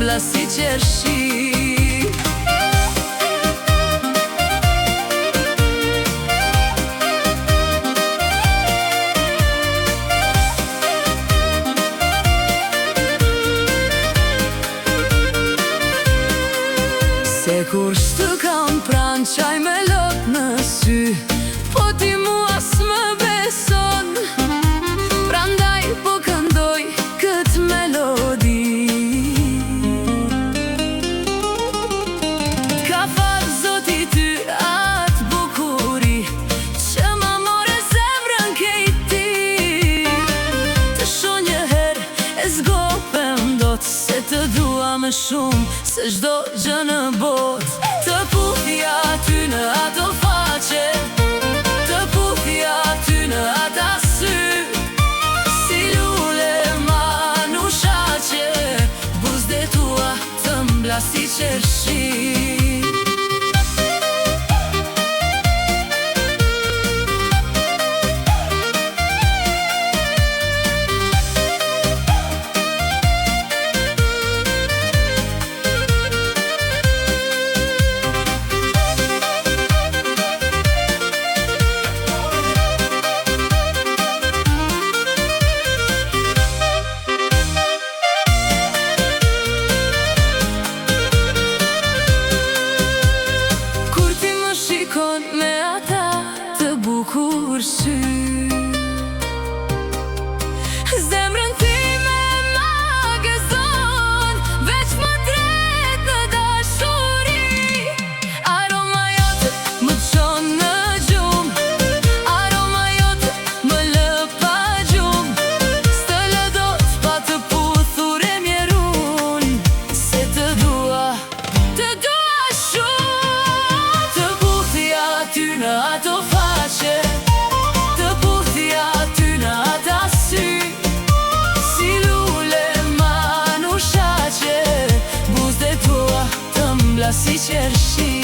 mbla si qershi. Se kur shtu kam pran qaj me lot në sy, po ti mua s'më beson, prandaj po këndoj këtë melodi. Ka fal zoti ty atë bukuri që ma more zemrën kejti. Të shoh një her e zgopem dot, se të dua më shumë se çdo gjë në botë. Të puthja ty në ato faqe, të puthja ty në ata sy, si lule manushaqe, buzde tua të mbla si qershi. Me ata të bukur sy, zemrën time ma gëzon, veç më drejt në dashuri. Aroma jote më çon në gjumë, aroma jote më lë pa gjumë. S'të lë dot pa të puthur e mjerun, se të dua ty në ato faqe, të puthja ty në ata sy, si lule manushaqe, buzde tua të mbla si qershi.